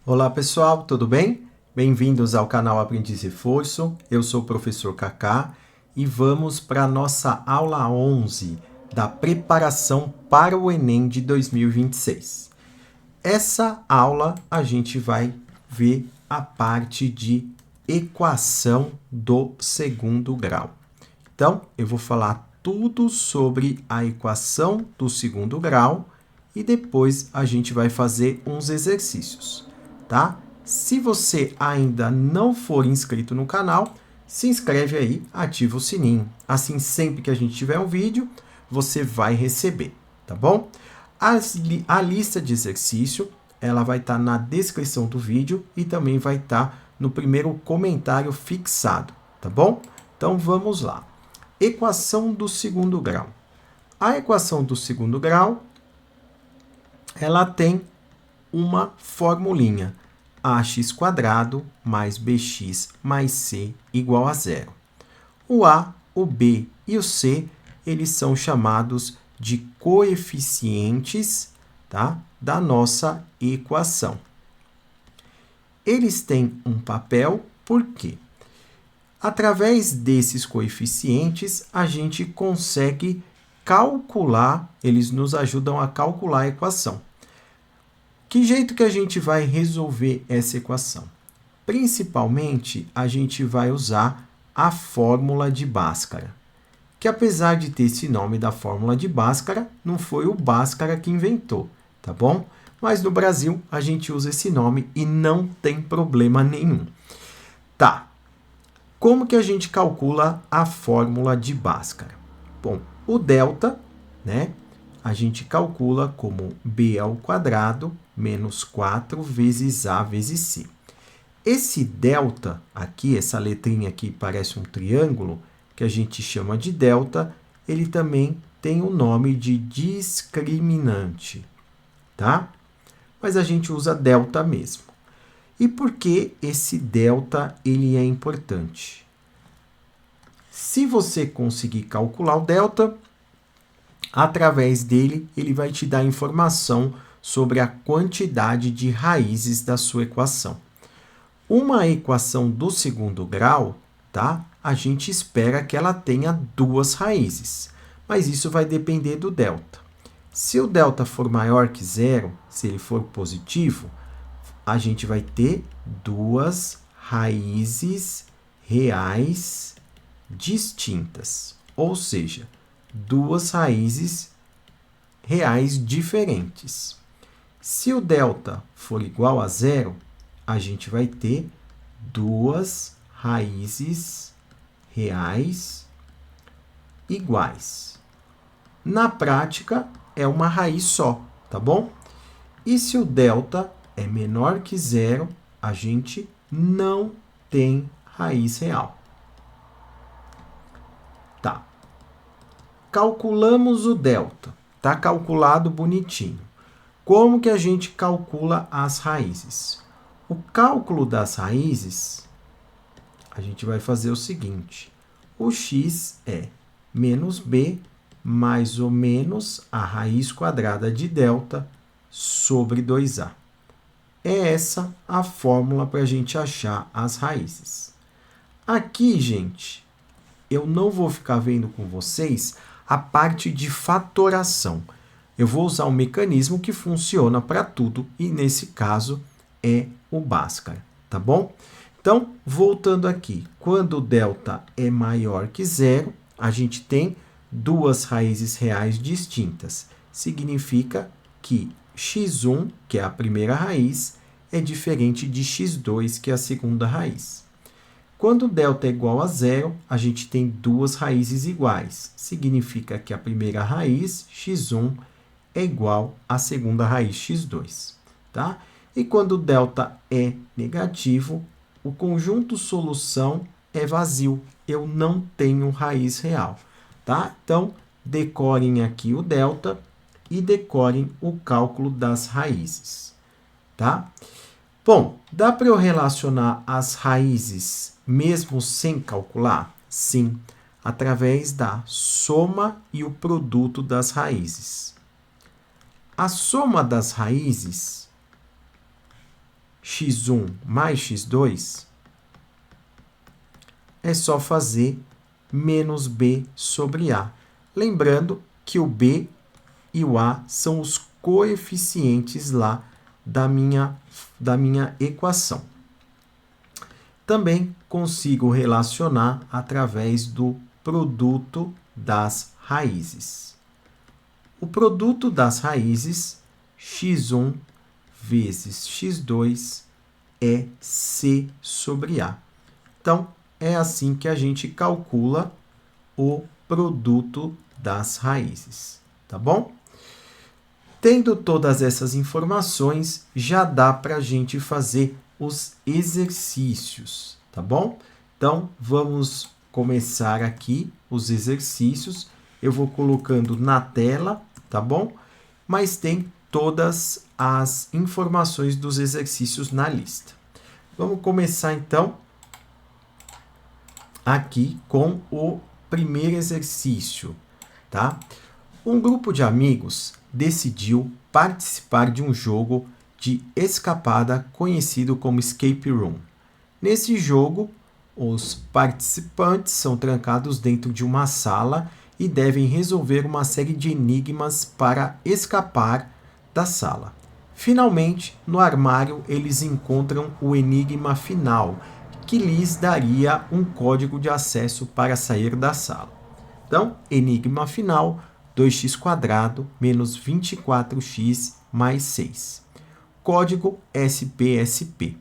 Olá pessoal, tudo bem? Bem-vindos ao canal Aprendiz Reforço, eu sou o professor Kaká e vamos para a nossa aula 11 da preparação para o Enem de 2026. Essa aula a gente vai ver a parte de equação do segundo grau. Então, eu vou falar tudo sobre a equação do segundo grau e depois a gente vai fazer uns exercícios, tá? Se você ainda não for inscrito no canal, se inscreve aí, ativa o sininho. Assim, sempre que a gente tiver um vídeo, você vai receber, tá bom? A lista de exercício, ela vai estar na descrição do vídeo e também vai estar no primeiro comentário fixado, tá bom? Então, vamos lá. Equação do segundo grau. A equação do segundo grau, ela tem uma formulinha. Ax² mais bx mais c igual a zero. O a, o b e o c, eles são chamados de coeficientes, tá, da nossa equação. Eles têm um papel, por quê? Através desses coeficientes, a gente consegue calcular, eles nos ajudam a calcular a equação. Que jeito que a gente vai resolver essa equação? Principalmente, a gente vai usar a fórmula de Bhaskara, que apesar de ter esse nome da fórmula de Bhaskara, não foi o Bhaskara que inventou, tá bom? Mas no Brasil, a gente usa esse nome e não tem problema nenhum. Tá, como que a gente calcula a fórmula de Bhaskara? Bom, o delta, né? A gente calcula como b² menos 4 vezes a vezes c. Esse delta aqui, essa letrinha aqui parece um triângulo, que a gente chama de delta, ele também tem o nome de discriminante, tá? Mas a gente usa delta mesmo. E por que esse delta ele é importante? Se você conseguir calcular o delta, através dele, ele vai te dar informação sobre a quantidade de raízes da sua equação. Uma equação do segundo grau, tá? A gente espera que ela tenha duas raízes, mas isso vai depender do delta. Se o delta for maior que zero, se ele for positivo, a gente vai ter duas raízes reais distintas, ou seja, duas raízes reais diferentes. Se o delta for igual a zero, a gente vai ter duas raízes reais iguais. Na prática, é uma raiz só, tá bom? E se o delta é menor que zero, a gente não tem raiz real. Tá. Calculamos o delta. Tá calculado bonitinho. Como que a gente calcula as raízes? O cálculo das raízes, a gente vai fazer o seguinte. O x é menos b mais ou menos a raiz quadrada de delta sobre 2a. É essa a fórmula para a gente achar as raízes. Aqui, gente, eu não vou ficar vendo com vocês a parte de fatoração. Eu vou usar um mecanismo que funciona para tudo e, nesse caso, é o Bhaskara, tá bom? Então, voltando aqui, quando o delta é maior que zero, a gente tem duas raízes reais distintas. Significa que x1, que é a primeira raiz, é diferente de x2, que é a segunda raiz. Quando delta é igual a zero, a gente tem duas raízes iguais. Significa que a primeira raiz, x1, é igual à segunda raiz, x2. Tá? E quando delta é negativo, o conjunto solução é vazio. Eu não tenho raiz real. Tá? Então, decorem aqui o delta e decorem o cálculo das raízes. Tá? Bom, dá para eu relacionar as raízes mesmo sem calcular? Sim, através da soma e o produto das raízes. A soma das raízes, x1 mais x2, é só fazer menos b sobre a. Lembrando que o b e o a são os coeficientes lá da minha equação. Também consigo relacionar através do produto das raízes. O produto das raízes, x1 vezes x2, é c sobre a. Então, é assim que a gente calcula o produto das raízes, tá bom? Tendo todas essas informações, já dá para a gente fazer os exercícios, tá bom? Então, vamos começar aqui os exercícios. Eu vou colocando na tela, tá bom? Mas tem todas as informações dos exercícios na lista. Vamos começar, então, aqui com o primeiro exercício, tá? Um grupo de amigos decidiu participar de um jogo de escapada conhecido como Escape Room. Nesse jogo, os participantes são trancados dentro de uma sala e devem resolver uma série de enigmas para escapar da sala. Finalmente, no armário, eles encontram o enigma final, que lhes daria um código de acesso para sair da sala. Então, enigma final, 2x² menos 24x mais 6. Código SPSP.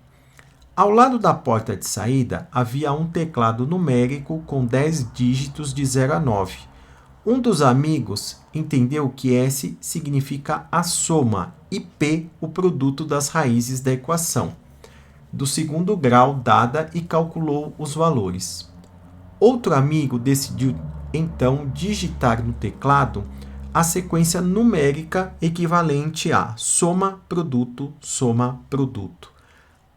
Ao lado da porta de saída, havia um teclado numérico com 10 dígitos de 0 a 9. Um dos amigos entendeu que S significa a soma e P o produto das raízes da equação do segundo grau dada e calculou os valores. Outro amigo decidiu então digitar no teclado a sequência numérica equivalente a soma, produto, soma, produto.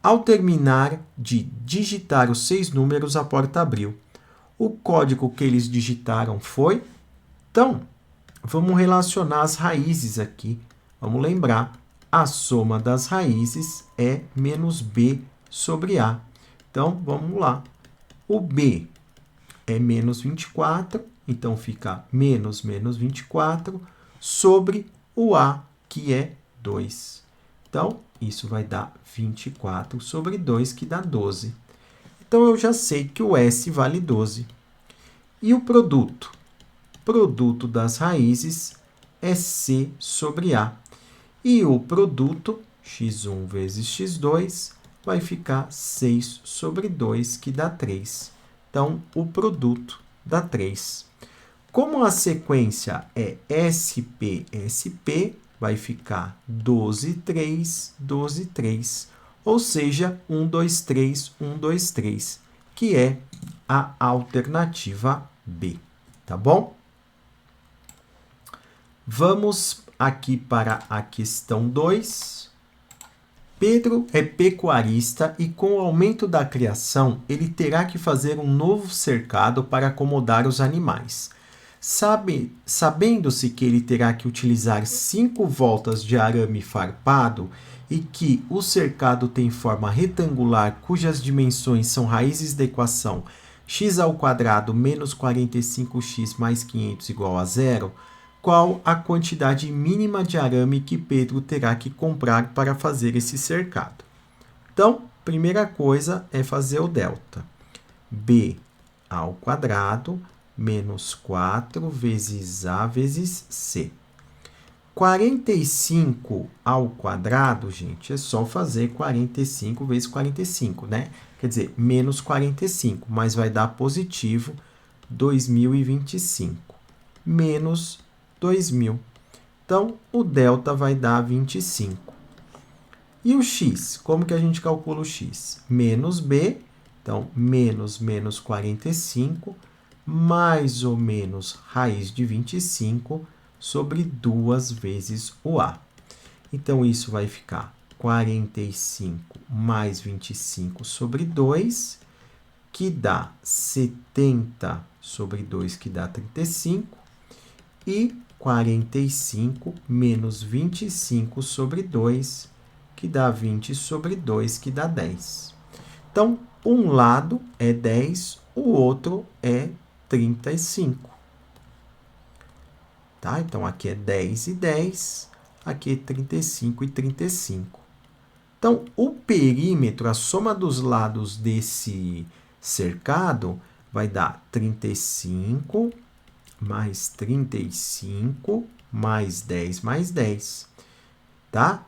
Ao terminar de digitar os 6 números, a porta abriu. O código que eles digitaram foi... Então, vamos relacionar as raízes aqui. Vamos lembrar, a soma das raízes é menos b sobre a. Então, vamos lá. O b é menos 24, então fica menos 24 sobre o a, que é 2. Então, isso vai dar 24 sobre 2, que dá 12. Então, eu já sei que o S vale 12. E o produto? Produto das raízes é C sobre A. E o produto, x1 vezes x2, vai ficar 6 sobre 2, que dá 3. Então, o produto dá 3. Como a sequência é SP, SP, vai ficar 12, 3, 12, 3. Ou seja, 1, 2, 3, 1, 2, 3, que é a alternativa B. Tá bom? Vamos aqui para a questão 2. Pedro é pecuarista e, com o aumento da criação, ele terá que fazer um novo cercado para acomodar os animais. Sabendo-se que ele terá que utilizar 5 voltas de arame farpado e que o cercado tem forma retangular cujas dimensões são raízes da equação x² menos 45x mais 500 igual a 0, qual a quantidade mínima de arame que Pedro terá que comprar para fazer esse cercado? Então, primeira coisa é fazer o delta. B ao quadrado menos 4 vezes A vezes C. 45 ao quadrado, gente, é só fazer 45 vezes 45, né? Quer dizer, menos 45, mas vai dar positivo 2025, menos 2.000. Então, o delta vai dar 25. E o x? Como que a gente calcula o x? Menos b, então, menos 45, mais ou menos raiz de 25 sobre 2 vezes o a. Então, isso vai ficar 45 mais 25 sobre 2, que dá 70 sobre 2, que dá 35, e 45 menos 25 sobre 2, que dá 20 sobre 2, que dá 10. Então, um lado é 10, o outro é 35. Tá? Então, aqui é 10 e 10, aqui é 35 e 35. Então, o perímetro, a soma dos lados desse cercado, vai dar 35 mais 35 mais 10 mais 10, tá?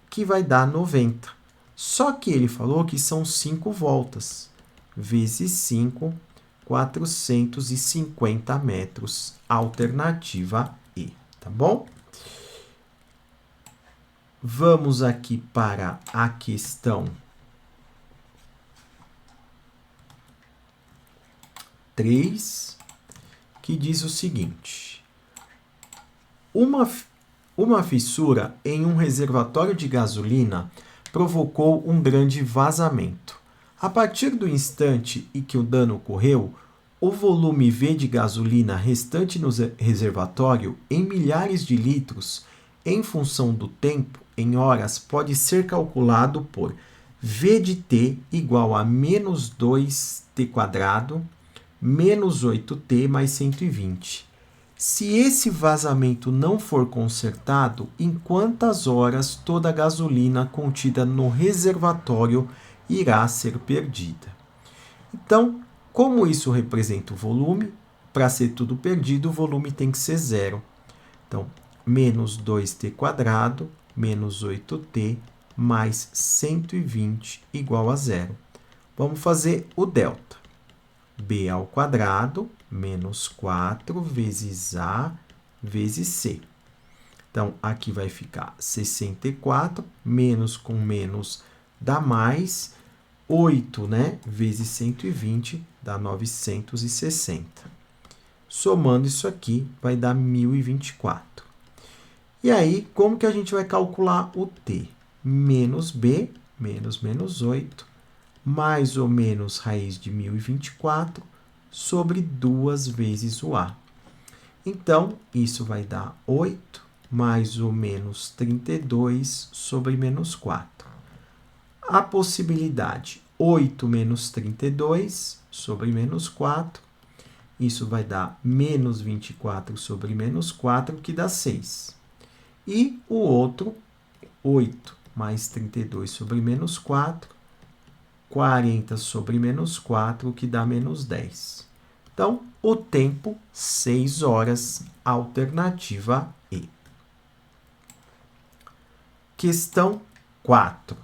Que vai dar 90. Só que ele falou que são 5 voltas, vezes 5, 450 metros, alternativa E, tá bom? Vamos aqui para a questão 3, que diz o seguinte: uma fissura em um reservatório de gasolina provocou um grande vazamento. A partir do instante em que o dano ocorreu, o volume V de gasolina restante no reservatório, em milhares de litros, em função do tempo, em horas, pode ser calculado por V de T igual a menos 2T² menos 8T mais 120. Se esse vazamento não for consertado, em quantas horas toda a gasolina contida no reservatório irá ser perdida? Então, como isso representa o volume, para ser tudo perdido, o volume tem que ser zero. Então, menos 2T² menos 8T mais 120 igual a zero. Vamos fazer o delta. B ao quadrado menos 4 vezes A vezes C. Então, aqui vai ficar 64, menos com menos dá mais, 8, né, vezes 120 dá 960. Somando isso aqui, vai dar 1024. E aí, como que a gente vai calcular o T? Menos B, menos 8, mais ou menos raiz de 1024, sobre 2 vezes o A. Então, isso vai dar 8, mais ou menos 32 sobre menos 4. A possibilidade 8 menos 32 sobre menos 4, isso vai dar menos 24 sobre menos 4, que dá 6. E o outro, 8 mais 32 sobre menos 4, 40 sobre menos 4, que dá menos 10. Então, o tempo, 6 horas, alternativa E. Questão 4.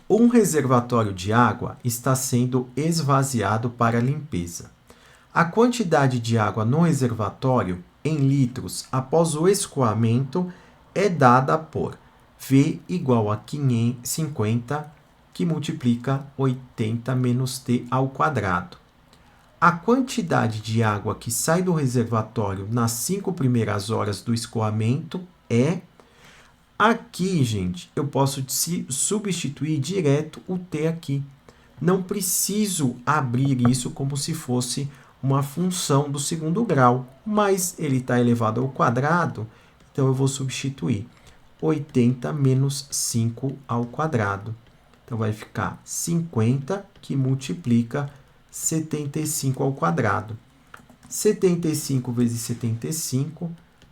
Um reservatório de água está sendo esvaziado para limpeza. A quantidade de água no reservatório, em litros, após o escoamento, é dada por V igual a 50, que multiplica 80 menos T ao quadrado. A quantidade de água que sai do reservatório nas 5 primeiras horas do escoamento é... Aqui, gente, eu posso substituir direto o T aqui. Não preciso abrir isso como se fosse uma função do segundo grau, mas ele está elevado ao quadrado, então eu vou substituir 80 menos 5 ao quadrado. Então, vai ficar 50, que multiplica 75 ao quadrado. 75 vezes 75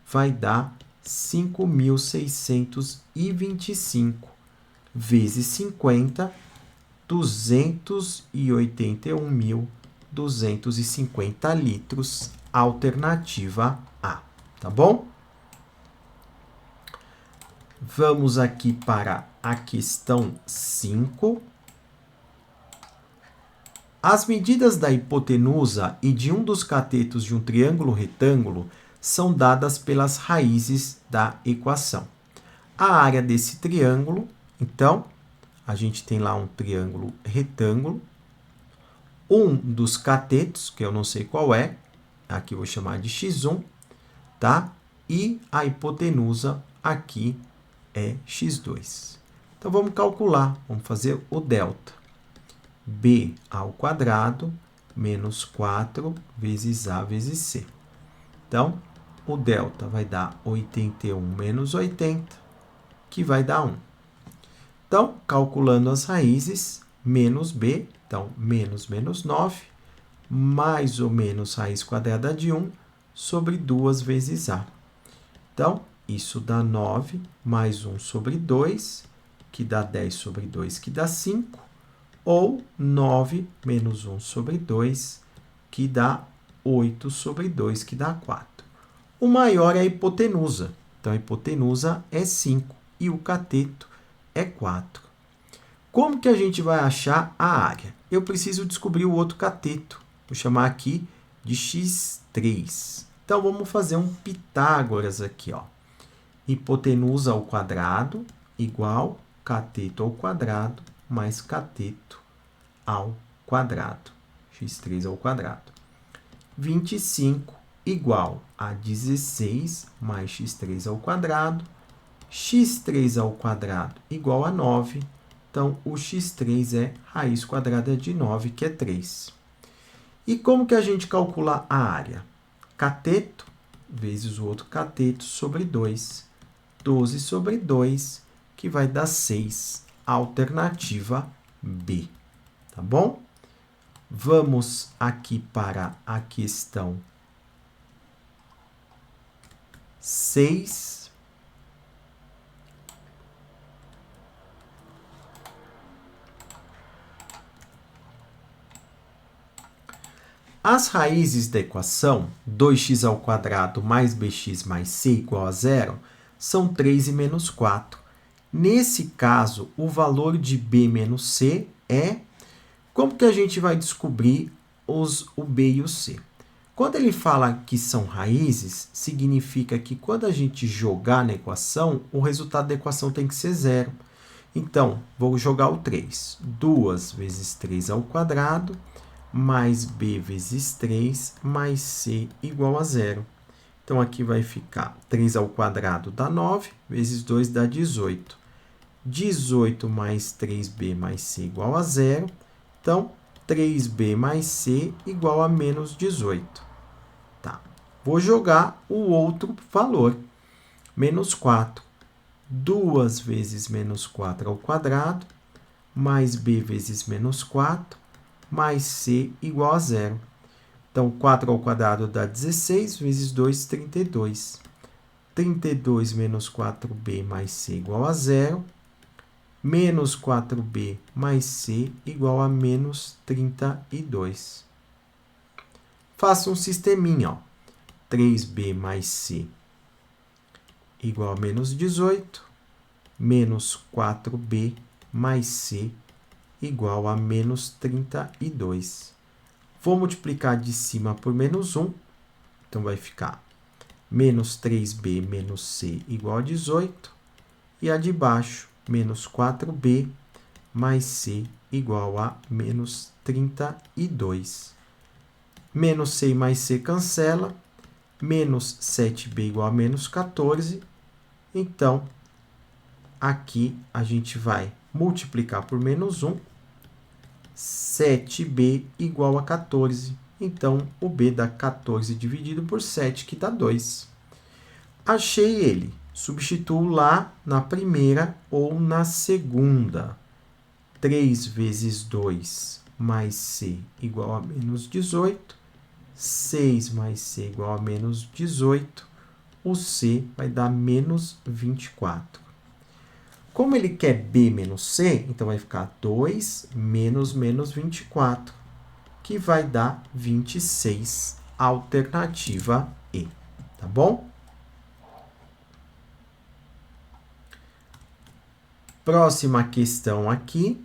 vai dar 5.625 vezes 50, 281.250 litros, alternativa A, tá bom? Vamos aqui para a questão 5. As medidas da hipotenusa e de um dos catetos de um triângulo retângulo são dadas pelas raízes da equação. A área desse triângulo, então, a gente tem lá um triângulo retângulo. Um dos catetos, que eu não sei qual é, aqui eu vou chamar de x1, tá? E a hipotenusa aqui é x2. Então, vamos calcular, vamos fazer o delta. B ao quadrado menos 4 vezes A vezes C. Então, o delta vai dar 81 menos 80, que vai dar 1. Então, calculando as raízes, menos b, então, menos 9, mais ou menos raiz quadrada de 1 sobre 2 vezes a. Então, isso dá 9 mais 1 sobre 2, que dá 10 sobre 2, que dá 5, ou 9 menos 1 sobre 2, que dá 8 sobre 2, que dá 4. O maior é a hipotenusa. Então, a hipotenusa é 5 e o cateto é 4. Como que a gente vai achar a área? Eu preciso descobrir o outro cateto. Vou chamar aqui de x3. Então, vamos fazer um Pitágoras aqui, ó. Hipotenusa ao quadrado igual cateto ao quadrado mais cateto ao quadrado. x3 ao quadrado. 25 igual a 16 mais x3 ao quadrado. x3 ao quadrado igual a 9. Então, o x3 é raiz quadrada de 9, que é 3. E como que a gente calcula a área? Cateto vezes o outro cateto sobre 2. 12 sobre 2, que vai dar 6. Alternativa B. Tá bom? Vamos aqui para a questão 6. As raízes da equação 2x ao quadrado mais bx mais c igual a 0 são 3 e menos 4. Nesse caso, o valor de b menos c é... Como que a gente vai descobrir o b e o c? Quando ele fala que são raízes, significa que quando a gente jogar na equação, o resultado da equação tem que ser 0. Então, vou jogar o 3. 2 vezes 3 ao quadrado, mais b vezes 3, mais c igual a 0. Então, aqui vai ficar 3 ao quadrado dá 9, vezes 2 dá 18. 18 mais 3b mais c igual a 0. Então, 3b mais c igual a menos 18. Tá. Vou jogar o outro valor, menos 4. 2 vezes menos 4 ao quadrado, mais b vezes menos 4, mais c igual a 0. Então, 4 ao quadrado dá 16, vezes 2, 32. 32 menos 4b mais c igual a 0. Menos 4b mais c igual a menos 32. Faça um sisteminha, ó. 3b mais c igual a menos 18, menos 4b mais c igual a menos 32. Vou multiplicar de cima por menos 1, então vai ficar menos 3b menos c igual a 18, e a de baixo, menos 4b mais c igual a menos 32. Menos c mais c cancela, menos 7b igual a menos 14. Então, aqui a gente vai multiplicar por menos 1, 7b igual a 14. Então, o b dá 14 dividido por 7, que dá 2. Achei ele. Substituo lá na primeira ou na segunda. 3 vezes 2 mais c igual a menos 18. 6 mais c igual a menos 18. O c vai dar menos 24. Como ele quer b menos c, então vai ficar 2 menos 24, que vai dar 26, alternativa E. Tá bom? Próxima questão aqui.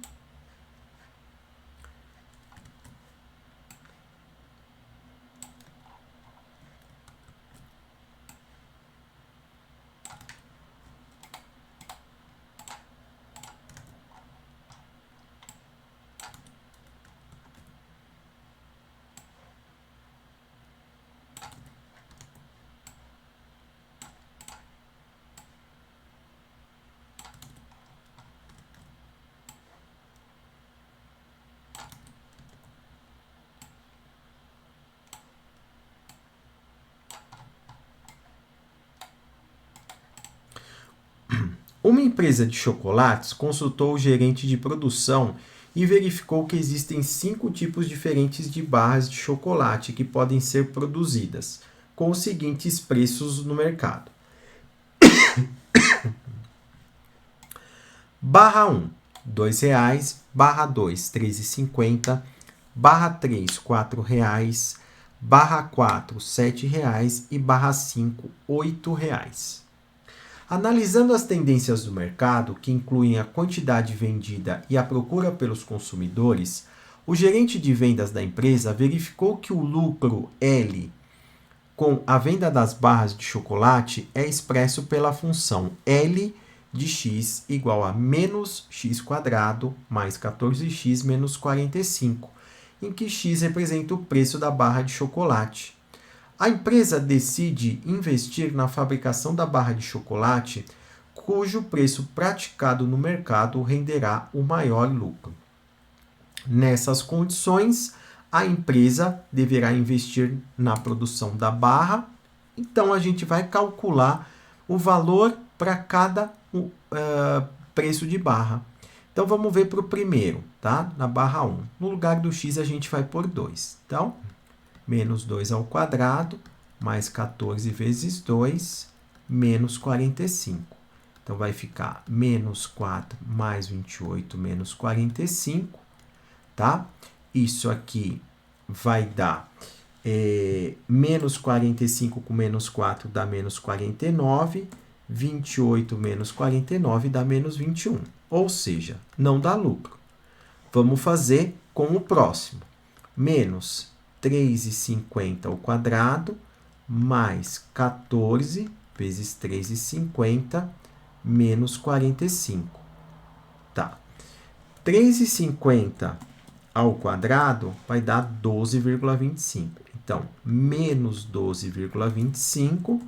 Uma empresa de chocolates consultou o gerente de produção e verificou que existem 5 tipos diferentes de barras de chocolate que podem ser produzidas, com os seguintes preços no mercado. Barra 1, R$ 2,00. Barra 2, R$ 3,50. Barra 3, R$ 4,00. Barra 4, R$ 7,00. E barra 5, R$ 8,00. Analisando as tendências do mercado, que incluem a quantidade vendida e a procura pelos consumidores, o gerente de vendas da empresa verificou que o lucro L com a venda das barras de chocolate é expresso pela função L de x igual a menos x² mais 14x menos 45, em que x representa o preço da barra de chocolate. A empresa decide investir na fabricação da barra de chocolate, cujo preço praticado no mercado renderá o maior lucro. Nessas condições, a empresa deverá investir na produção da barra. Então, a gente vai calcular o valor para cada preço de barra. Então, vamos ver para o primeiro, tá? Na barra 1. No lugar do x, a gente vai por 2. Então, menos 2 ao quadrado, mais 14 vezes 2, menos 45. Então, vai ficar menos 4 mais 28 menos 45, tá? Isso aqui vai dar menos 45 com menos 4 dá menos 49, 28 menos 49 dá menos 21. Ou seja, não dá lucro. Vamos fazer com o próximo. Menos 3,50 ao quadrado, mais 14 vezes 3,50, menos 45. Tá. 3,50 ao quadrado vai dar 12,25. Então, menos 12,25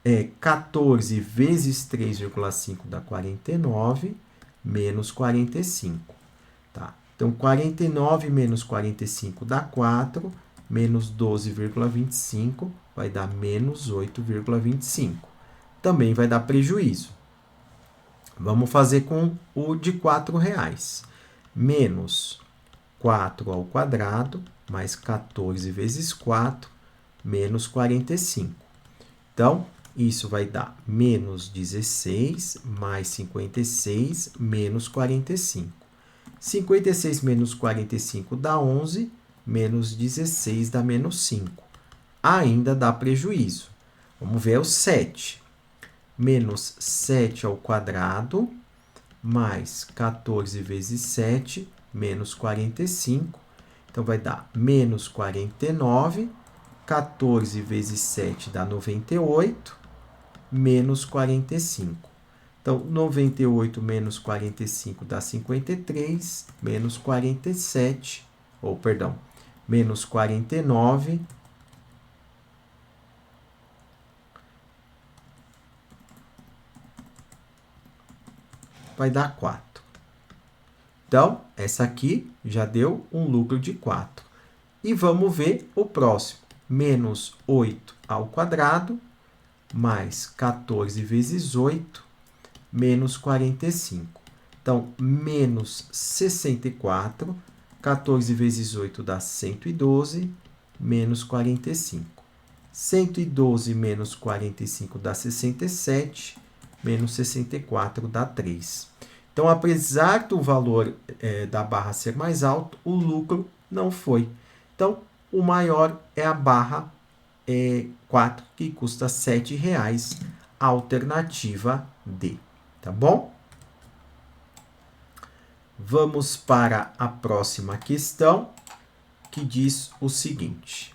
é 14 vezes 3,5 dá 49, menos 45. Tá? Então, 49 menos 45 dá 4, menos 12,25 vai dar menos 8,25. Também vai dar prejuízo. Vamos fazer com o de R$ 4,00. Menos 4 ao quadrado, mais 14 vezes 4, menos 45. Então, isso vai dar menos 16 mais 56, menos 45. 56 menos 45 dá 11, menos 16 dá menos 5. Ainda dá prejuízo. Vamos ver o 7. Menos 7 ao quadrado, mais 14 vezes 7, menos 45. Então, vai dar menos 49. 14 vezes 7 dá 98, menos 45. Então, 98 menos 45 dá 53, menos 47, menos 49, vai dar 4. Então, essa aqui já deu um lucro de 4. E vamos ver o próximo. Menos 8 ao quadrado, mais 14 vezes 8, menos 45. Então, menos 64, 14 vezes 8 dá 112, menos 45. 112 menos 45 dá 67, menos 64 dá 3. Então, apesar do valor da barra ser mais alto, o lucro não foi. Então, o maior é a barra 4, que custa R$ 7,00, alternativa D. Tá bom? Vamos para a próxima questão, que diz o seguinte.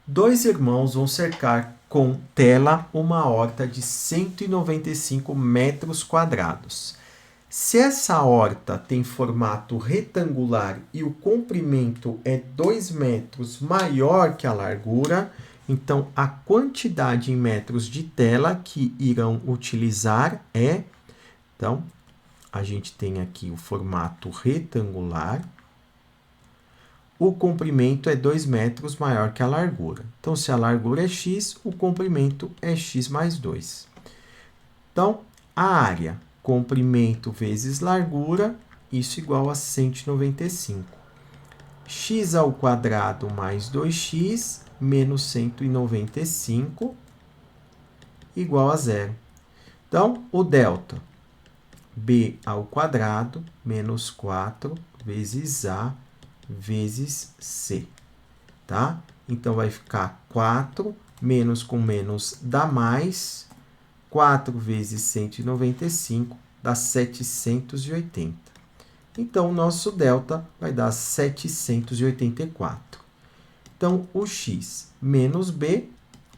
2 irmãos vão cercar com tela uma horta de 195 metros quadrados. Se essa horta tem formato retangular e o comprimento é 2 metros maior que a largura, então a quantidade em metros de tela que irão utilizar é... Então, a gente tem aqui o formato retangular. O comprimento é 2 metros maior que a largura. Então, se a largura é x, o comprimento é x mais 2. Então, a área, comprimento vezes largura, isso igual a 195. X ao quadrado mais 2x menos 195 igual a zero. Então, o delta, b ao quadrado menos 4 vezes a vezes c, tá? Então, vai ficar 4, menos com menos dá mais, 4 vezes 195 dá 780. Então, o nosso delta vai dar 784. Então, o x menos b,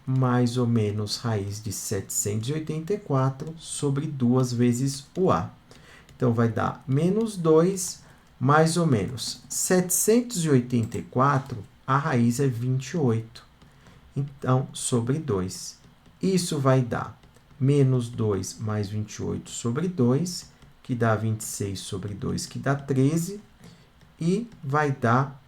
mais ou menos raiz de 784 sobre 2 vezes o a. Então, vai dar menos 2, mais ou menos 784, a raiz é 28. Então, sobre 2. Isso vai dar menos 2 mais 28 sobre 2, que dá 26 sobre 2, que dá 13. E vai dar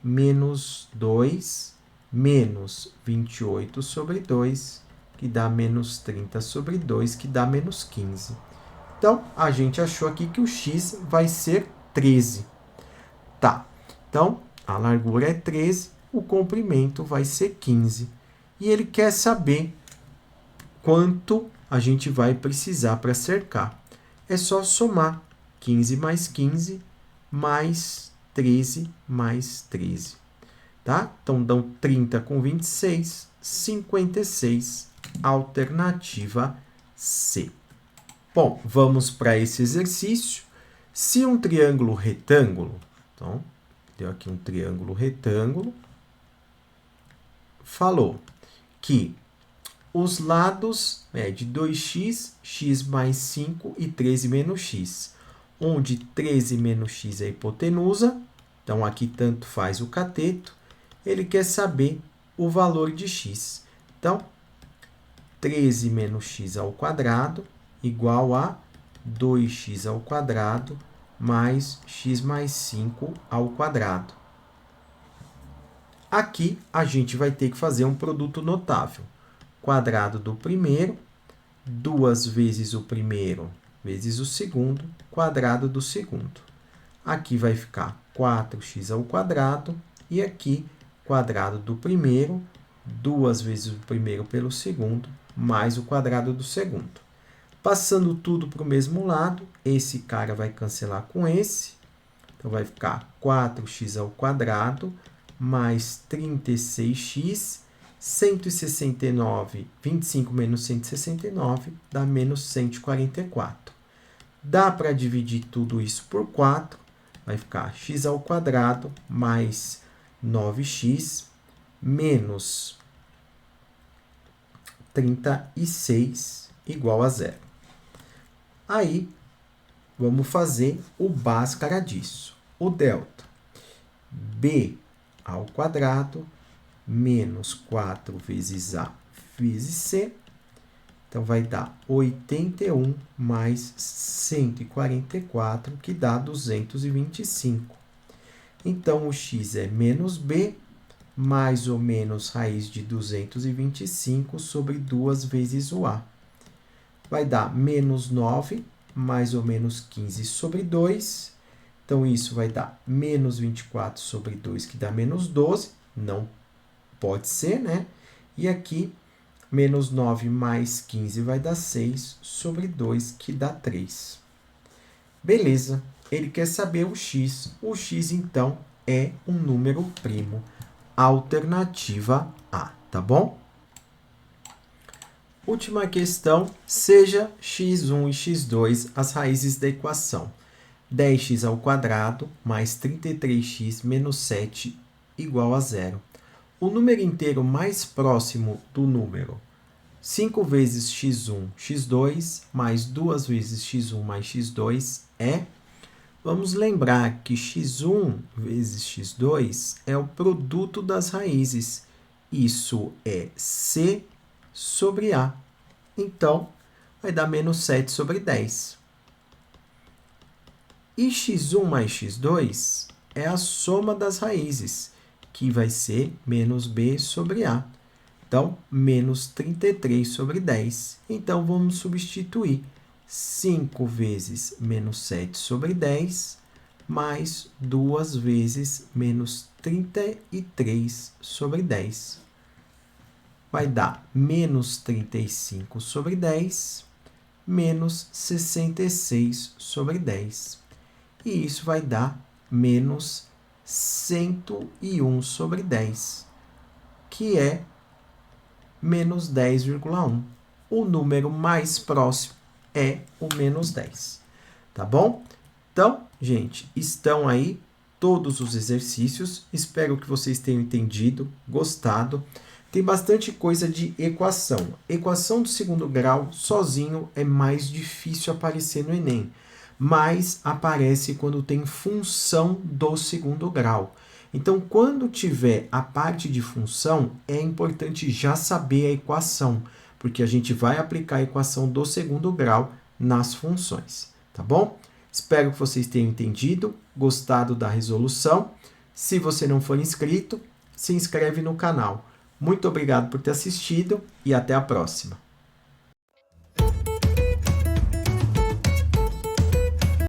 menos 2 menos 28 sobre 2, que dá menos 30 sobre 2, que dá menos 15. Então, a gente achou aqui que o x vai ser 13. Tá, então, a largura é 13, o comprimento vai ser 15. E ele quer saber quanto a gente vai precisar para cercar. É só somar 15 mais 15 mais 13 mais 13. Tá? Então, dão 30 com 26, 56, alternativa C. Bom, vamos para esse exercício. Se um triângulo retângulo, então, deu aqui um triângulo retângulo, falou que os lados é de 2x, x mais 5 e 13 menos x, onde 13 menos x é a hipotenusa, então aqui tanto faz o cateto, ele quer saber o valor de x. Então, 13 menos x ao quadrado igual a 2x ao quadrado mais x mais 5 ao quadrado. Aqui, a gente vai ter que fazer um produto notável. Quadrado do primeiro, 2 vezes o primeiro, vezes o segundo, quadrado do segundo. Aqui vai ficar 4x ao quadrado, e aqui, quadrado do primeiro, 2 vezes o primeiro pelo segundo, mais o quadrado do segundo. Passando tudo para o mesmo lado, esse cara vai cancelar com esse, então vai ficar 4x ao quadrado, mais 36x, 169, 25 menos 169, dá menos 144. Dá para dividir tudo isso por 4, vai ficar x ao quadrado mais 9x menos 36 igual a zero. Aí, vamos fazer o báscara disso. O delta, b ao quadrado menos 4 vezes a vezes c. Então, vai dar 81 mais 144, que dá 225. Então, o x é menos b, mais ou menos raiz de 225 sobre 2 vezes o a. Vai dar menos 9, mais ou menos 15 sobre 2. Então, isso vai dar menos 24 sobre 2, que dá menos 12. Não pode ser, né? E aqui, menos 9 mais 15 vai dar 6 sobre 2, que dá 3. Beleza. Ele quer saber o x. O x, então, é um número primo. Alternativa A, tá bom? Última questão. Seja x1 e x2 as raízes da equação 10x ao quadrado mais 33x menos 7 igual a zero. O número inteiro mais próximo do número 5 vezes x1, x2, mais 2 vezes x1 mais x2 é... Vamos lembrar que x1 vezes x2 é o produto das raízes. Isso é c sobre a. Então, vai dar menos 7 sobre 10. E x1 mais x2 é a soma das raízes, que vai ser menos b sobre a. Então, menos 33 sobre 10. Então, vamos substituir 5 vezes menos 7 sobre 10, mais 2 vezes menos 33 sobre 10. Vai dar menos 35 sobre 10, menos 66 sobre 10. E isso vai dar menos 101 sobre 10, que é menos 10,1. O número mais próximo é o menos 10. Tá bom? Então, gente, estão aí todos os exercícios. Espero que vocês tenham entendido, gostado. Tem bastante coisa de equação. Equação do segundo grau, sozinho, é mais difícil aparecer no Enem. Mas aparece quando tem função do segundo grau. Então, quando tiver a parte de função, é importante já saber a equação, porque a gente vai aplicar a equação do segundo grau nas funções, tá bom? Espero que vocês tenham entendido, gostado da resolução. Se você não for inscrito, se inscreve no canal. Muito obrigado por ter assistido e até a próxima.